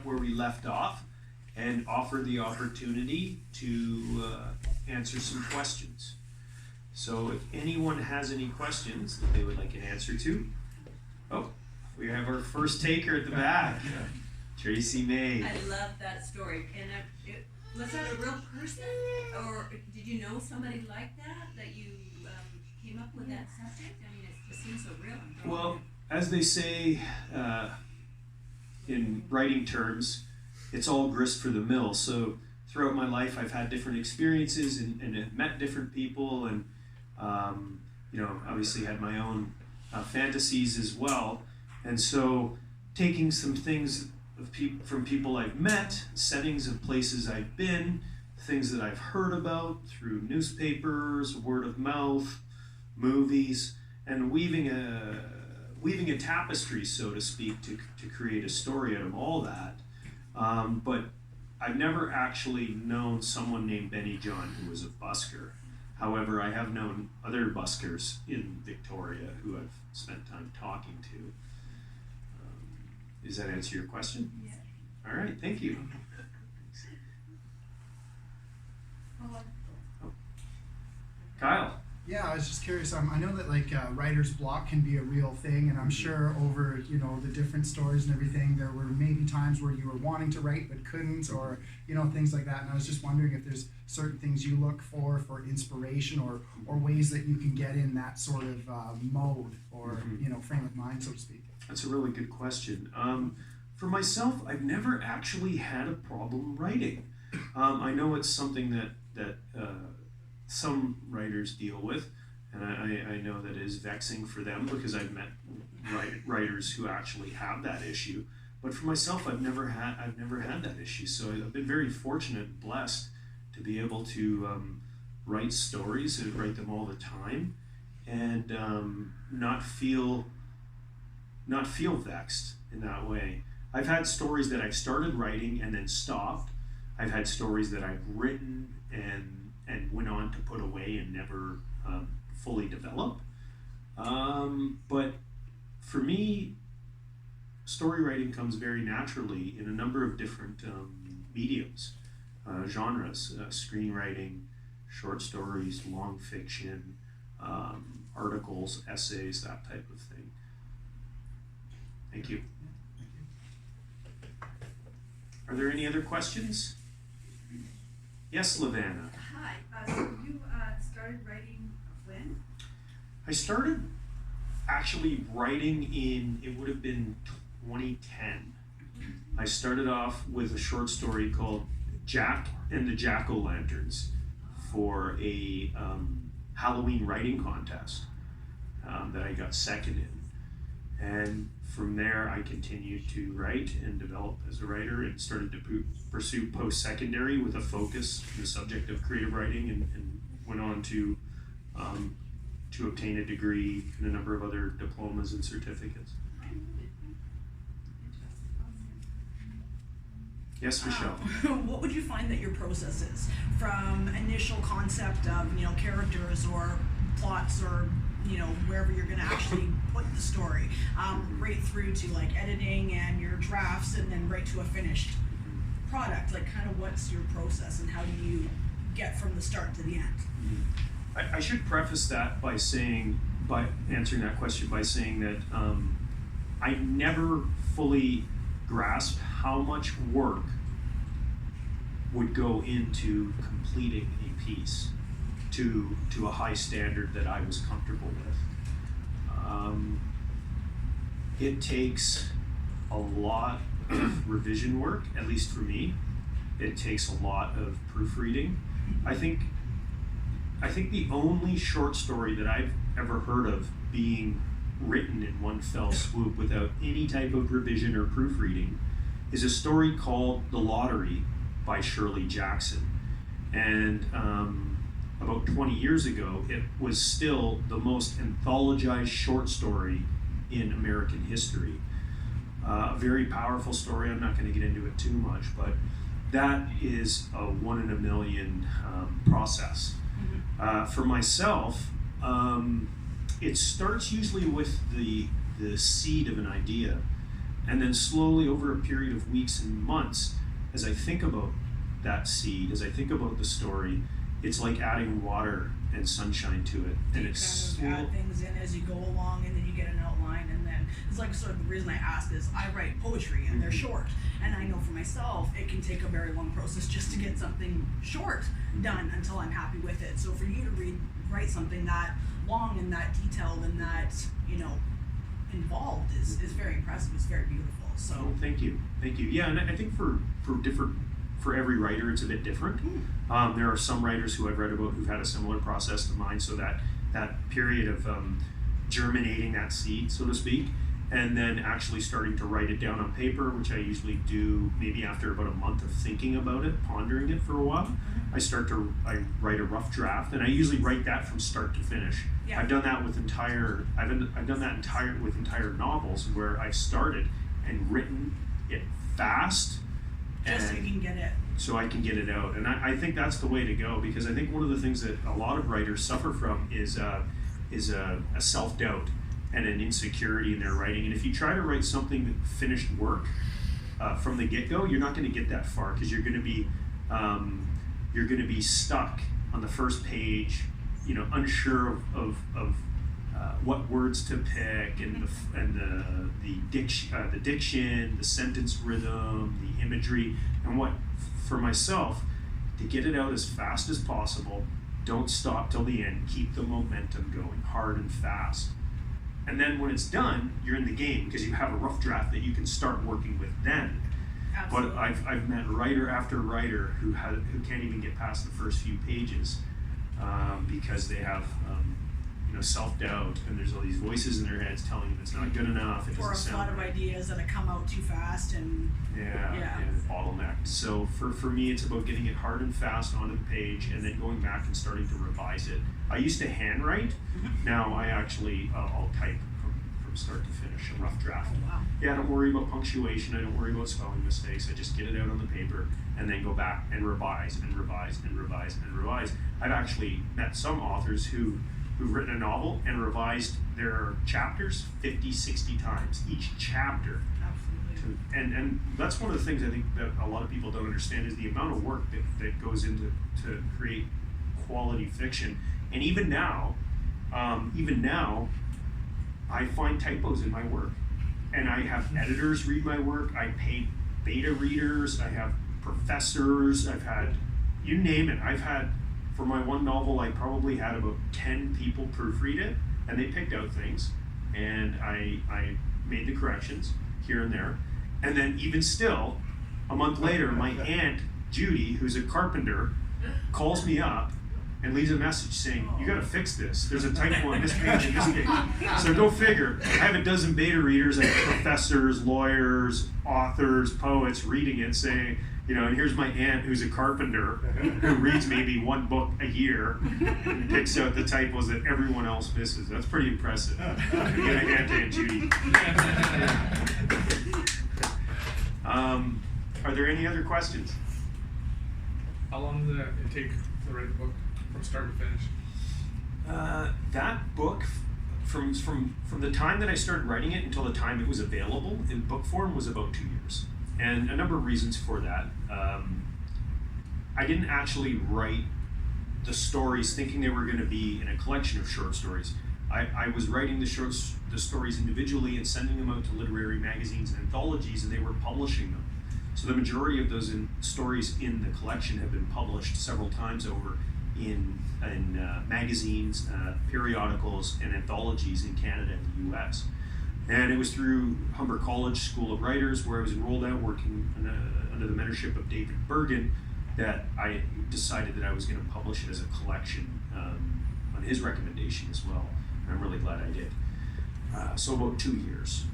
where we left off and offer the opportunity to answer some questions. So if anyone has any questions that they would like an answer to, oh, we have our first taker at the back, Tracy May. I love that story. And was that a real person, or did you know somebody like that you came up with that subject? I mean, it just seems so real. Well, as they say in writing terms, it's all grist for the mill. So throughout my life, I've had different experiences and have met different people, and obviously had my own fantasies as well. And so taking some things from people I've met, settings of places I've been, things that I've heard about through newspapers, word of mouth, movies, and weaving a tapestry, so to speak, to create a story out of all that. But I've never actually known someone named Benny John who was a busker. However, I have known other buskers in Victoria who I've spent time talking to. Does that answer your question? Yeah. All right, thank you. Oh. Kyle. Yeah, I was just curious. I know that writer's block can be a real thing, and I'm sure over the different stories and everything, there were maybe times where you were wanting to write but couldn't, or things like that. And I was just wondering if there's certain things you look for inspiration, or ways that you can get in that sort of mode or frame of mind, so to speak. That's a really good question. For myself, I've never actually had a problem writing. I know it's something that some writers deal with, and I know that it is vexing for them because I've met writers who actually have that issue. But for myself, I've never had that issue. So I've been very fortunate and blessed to be able to write stories and write them all the time, and not feel vexed in that way. I've had stories that I've started writing and then stopped. I've had stories that I've written and went on to put away and never fully develop. But for me, story writing comes very naturally in a number of different mediums, genres, screenwriting, short stories, long fiction, articles, essays, that type of thing. Thank you. Are there any other questions? Yes, Lavanna. Hi. So you started writing when? I started actually writing it would have been 2010. I started off with a short story called Jack and the Jack-O-Lanterns for a Halloween writing contest that I got second in. And from there, I continued to write and develop as a writer, and started to pursue post-secondary with a focus on the subject of creative writing, and went on to obtain a degree and a number of other diplomas and certificates. Yes, Michelle. What would you find that your process is from initial concept of characters or plots or wherever you're going to actually put the story, right through to editing and your drafts, and then right to a finished product? Kind of what's your process, and how do you get from the start to the end? I should preface that by answering that question by saying that I never fully grasped how much work would go into completing a piece to a high standard that I was comfortable with. It takes a lot of revision work, at least for me. It takes a lot of proofreading. I think the only short story that I've ever heard of being written in one fell swoop without any type of revision or proofreading is a story called The Lottery by Shirley Jackson. And about 20 years ago, it was still the most anthologized short story in American history. A very powerful story. I'm not going to get into it too much, but that is a 1 in a million process. For myself, it starts usually with the seed of an idea, And then slowly over a period of weeks and months, as I think about that seed, as I think about the story, it's like adding water and sunshine to it. And You it's kind of add things in as you go along, and then you get an outline, and then it's like sort of the reason I ask is I write poetry and they're short, and I know for myself it can take a very long process just to get something short done until I'm happy with it. So for you to write something that long and that detailed and that involved is very impressive. It's very beautiful. So thank you. Yeah, and I think for every writer, it's a bit different. There are some writers who I've read about who've had a similar process to mine, so that period of germinating that seed, so to speak, and then actually starting to write it down on paper, which I usually do maybe after about a month of thinking about it, pondering it for a while. I write a rough draft, and I usually write that from start to finish. Yeah. I've done that with entire novels where I've started and written it fast, just so you can get it. So I can get it out. And I think that's the way to go, because I think one of the things that a lot of writers suffer from is a self-doubt and an insecurity in their writing. And if you try to write something finished work from the get-go, you're not going to get that far, because you're going to be stuck on the first page, unsure of what words to pick, and the diction, the sentence rhythm, the imagery, and what for myself, to get it out as fast as possible. Don't stop till the end. Keep the momentum going, hard and fast. And then when it's done, you're in the game, because you have a rough draft that you can start working with then. Absolutely. But I've met writer after writer who can't even get past the first few pages because they have self-doubt, and there's all these voices in their heads telling them it's not good enough. It or a doesn't lot sound of right. ideas that have come out too fast and bottlenecked. So for me, it's about getting it hard and fast onto the page, and then going back and starting to revise it. I used to handwrite. Now I actually I'll type from start to finish, a rough draft. Oh, wow. Yeah, I don't worry about punctuation. I don't worry about spelling mistakes. I just get it out on the paper and then go back and revise and revise and revise and revise. I've actually met some authors who've written a novel and revised their chapters 50, 60 times, each chapter. Absolutely. And that's one of the things I think that a lot of people don't understand, is the amount of work that goes into to create quality fiction. And even now, I find typos in my work. And I have editors read my work. I pay beta readers. I have professors. I've had, you name it. For my one novel, I probably had about 10 people proofread it, and they picked out things, and I made the corrections here and there. And then even still, a month later, my aunt, Judy, who's a carpenter, calls me up and leaves a message saying, "You gotta fix this. There's a typo on this page and this page." So go figure. I have a dozen beta readers, I have professors, lawyers, authors, poets reading it, saying, and here's my aunt who's a carpenter who reads maybe one book a year and picks out the typos that everyone else misses. That's pretty impressive. Aunt Judy. Are there any other questions? How long did it take to write the book from start to finish? That book, from the time that I started writing it until the time it was available in book form, was about 2 years. And a number of reasons for that. I didn't actually write the stories thinking they were going to be in a collection of short stories. I was writing the stories individually and sending them out to literary magazines and anthologies, and they were publishing them. So the majority of those stories in the collection have been published several times over in magazines, periodicals, and anthologies in Canada and the US. And it was through Humber College School of Writers, where I was enrolled out working under the mentorship of David Bergen, that I decided that I was going to publish it as a collection on his recommendation as well. And I'm really glad I did. So about 2 years.